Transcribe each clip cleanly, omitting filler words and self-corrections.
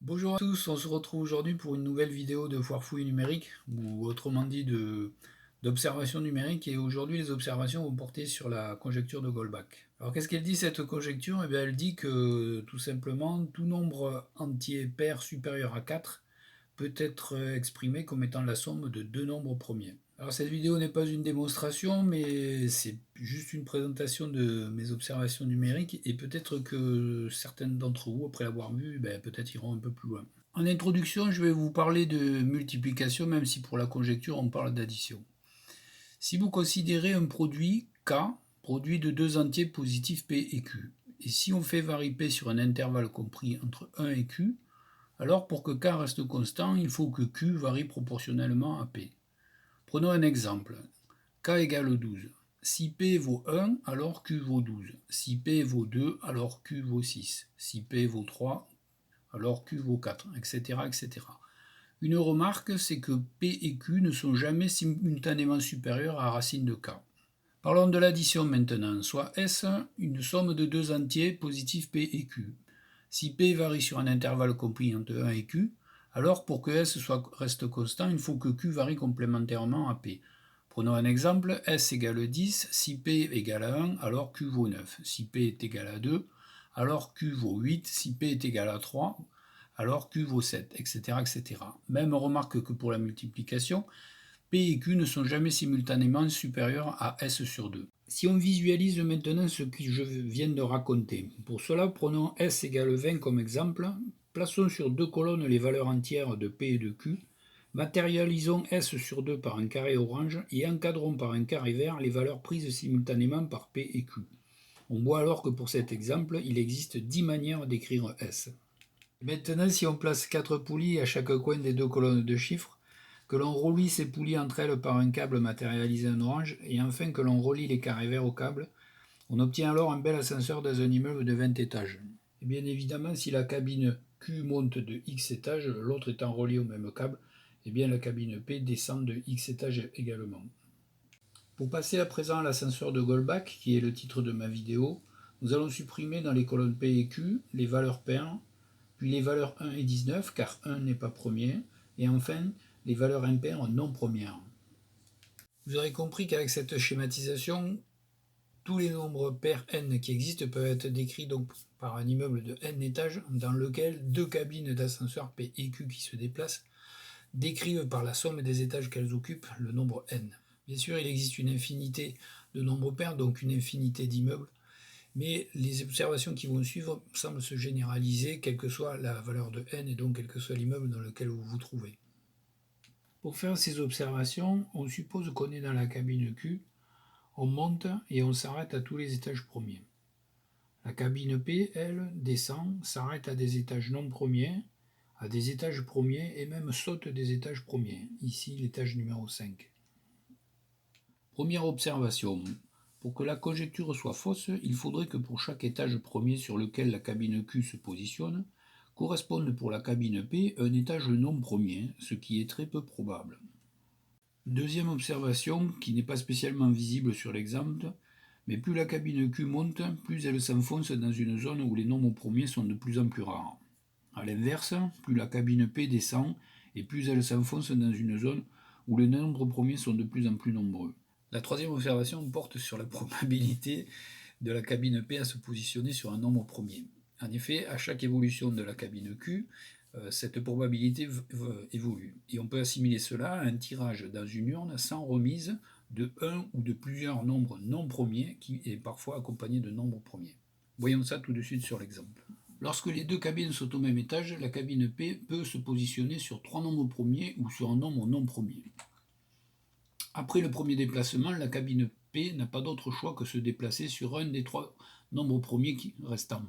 Bonjour à tous, on se retrouve aujourd'hui pour une nouvelle vidéo de foire fouille numérique, ou autrement dit d'observation numérique, et aujourd'hui les observations vont porter sur la conjecture de Goldbach. Alors qu'est-ce qu'elle dit cette conjecture? Eh bien, elle dit que tout simplement tout nombre entier pair supérieur à 4 peut être exprimé comme étant la somme de deux nombres premiers. Alors cette vidéo n'est pas une démonstration, mais c'est juste une présentation de mes observations numériques, et peut-être que certaines d'entre vous, après l'avoir vu, peut-être iront un peu plus loin. En introduction, je vais vous parler de multiplication, même si pour la conjecture on parle d'addition. Si vous considérez un produit K, produit de deux entiers positifs P et Q, et si on fait varier P sur un intervalle compris entre 1 et Q, alors pour que K reste constant, il faut que Q varie proportionnellement à P. Prenons un exemple. K égale 12. Si P vaut 1, alors Q vaut 12. Si P vaut 2, alors Q vaut 6. Si P vaut 3, alors Q vaut 4, etc. etc. Une remarque, c'est que P et Q ne sont jamais simultanément supérieurs à racine de K. Parlons de l'addition maintenant, soit S, une somme de deux entiers positifs P et Q. Si P varie sur un intervalle compris entre 1 et Q, alors pour que S reste constant, il faut que Q varie complémentairement à P. Prenons un exemple, S égale 10, si P égale à 1, alors Q vaut 9. Si P est égal à 2, alors Q vaut 8. Si P est égal à 3, alors Q vaut 7, etc. etc. Même remarque que pour la multiplication, P et Q ne sont jamais simultanément supérieurs à S sur 2. Si on visualise maintenant ce que je viens de raconter, pour cela prenons S égale 20 comme exemple, plaçons sur deux colonnes les valeurs entières de P et de Q, matérialisons S sur 2 par un carré orange et encadrons par un carré vert les valeurs prises simultanément par P et Q. On voit alors que pour cet exemple, il existe 10 manières d'écrire S. Maintenant, si on place 4 poulies à chaque coin des deux colonnes de chiffres, que l'on relie ces poulies entre elles par un câble matérialisé en orange, et enfin que l'on relie les carrés verts au câble, on obtient alors un bel ascenseur dans un immeuble de 20 étages. Et bien évidemment, si la cabine Q monte de X étages, l'autre étant relié au même câble, et bien la cabine P descend de X étages également. Pour passer à présent à l'ascenseur de Goldbach, qui est le titre de ma vidéo, nous allons supprimer dans les colonnes P et Q les valeurs paires, puis les valeurs 1 et 19, car 1 n'est pas premier, et enfin les valeurs impaires non premières. Vous aurez compris qu'avec cette schématisation, tous les nombres pairs n qui existent peuvent être décrits donc par un immeuble de n étages dans lequel deux cabines d'ascenseur P et Q qui se déplacent décrivent par la somme des étages qu'elles occupent le nombre n. Bien sûr, il existe une infinité de nombres pairs, donc une infinité d'immeubles, mais les observations qui vont suivre semblent se généraliser, quelle que soit la valeur de n et donc quel que soit l'immeuble dans lequel vous vous trouvez. Pour faire ces observations, on suppose qu'on est dans la cabine Q, on monte et on s'arrête à tous les étages premiers. La cabine P, elle, descend, s'arrête à des étages non premiers, à des étages premiers et même saute des étages premiers, ici l'étage numéro 5. Première observation. Pour que la conjecture soit fausse, il faudrait que pour chaque étage premier sur lequel la cabine Q se positionne, corresponde pour la cabine P un étage non premier, ce qui est très peu probable. Deuxième observation, qui n'est pas spécialement visible sur l'exemple, mais plus la cabine Q monte, plus elle s'enfonce dans une zone où les nombres premiers sont de plus en plus rares. A l'inverse, plus la cabine P descend, et plus elle s'enfonce dans une zone où les nombres premiers sont de plus en plus nombreux. La troisième observation porte sur la probabilité de la cabine P à se positionner sur un nombre premier. En effet, à chaque évolution de la cabine Q, cette probabilité évolue. Et on peut assimiler cela à un tirage dans une urne sans remise de un ou de plusieurs nombres non premiers qui est parfois accompagné de nombres premiers. Voyons ça tout de suite sur l'exemple. Lorsque les deux cabines sont au même étage, la cabine P peut se positionner sur trois nombres premiers ou sur un nombre non premier. Après le premier déplacement, la cabine P n'a pas d'autre choix que se déplacer sur un des trois nombres premiers restants.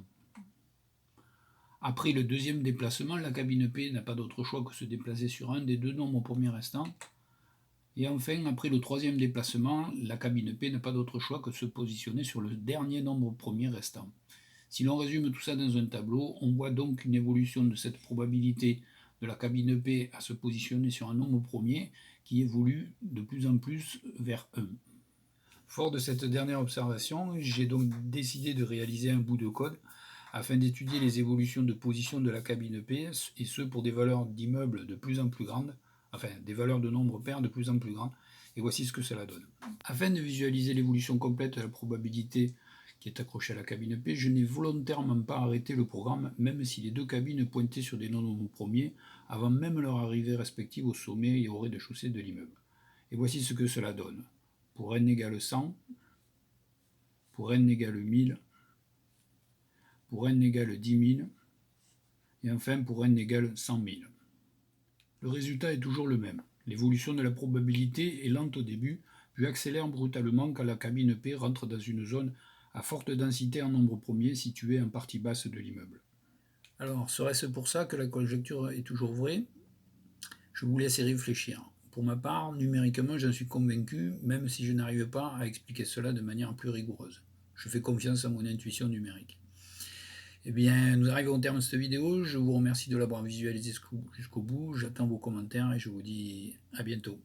Après le deuxième déplacement, la cabine P n'a pas d'autre choix que se déplacer sur un des deux nombres premiers restants. Et enfin, après le troisième déplacement, la cabine P n'a pas d'autre choix que de se positionner sur le dernier nombre premier restant. Si l'on résume tout ça dans un tableau, on voit donc une évolution de cette probabilité de la cabine P à se positionner sur un nombre premier qui évolue de plus en plus vers 1. Fort de cette dernière observation, j'ai donc décidé de réaliser un bout de code afin d'étudier les évolutions de position de la cabine P, et ce pour des valeurs d'immeubles de plus en plus grandes, enfin des valeurs de nombre pair de plus en plus grandes, et voici ce que cela donne. Afin de visualiser l'évolution complète de la probabilité qui est accrochée à la cabine P, je n'ai volontairement pas arrêté le programme, même si les deux cabines pointaient sur des non-nombres premiers, avant même leur arrivée respective au sommet et au rez-de-chaussée de l'immeuble. Et voici ce que cela donne. Pour n égale 100, pour n égale 1000, pour n égale 10 000, et enfin pour n égale 100 000. Le résultat est toujours le même. L'évolution de la probabilité est lente au début, puis accélère brutalement quand la cabine P rentre dans une zone à forte densité en nombre premier située en partie basse de l'immeuble. Alors, serait-ce pour ça que la conjecture est toujours vraie? Je vous laisse y réfléchir. Pour ma part, numériquement, j'en suis convaincu, même si je n'arrive pas à expliquer cela de manière plus rigoureuse. Je fais confiance à mon intuition numérique. Eh bien, nous arrivons au terme de cette vidéo. Je vous remercie de l'avoir visualisé jusqu'au bout. J'attends vos commentaires et je vous dis à bientôt.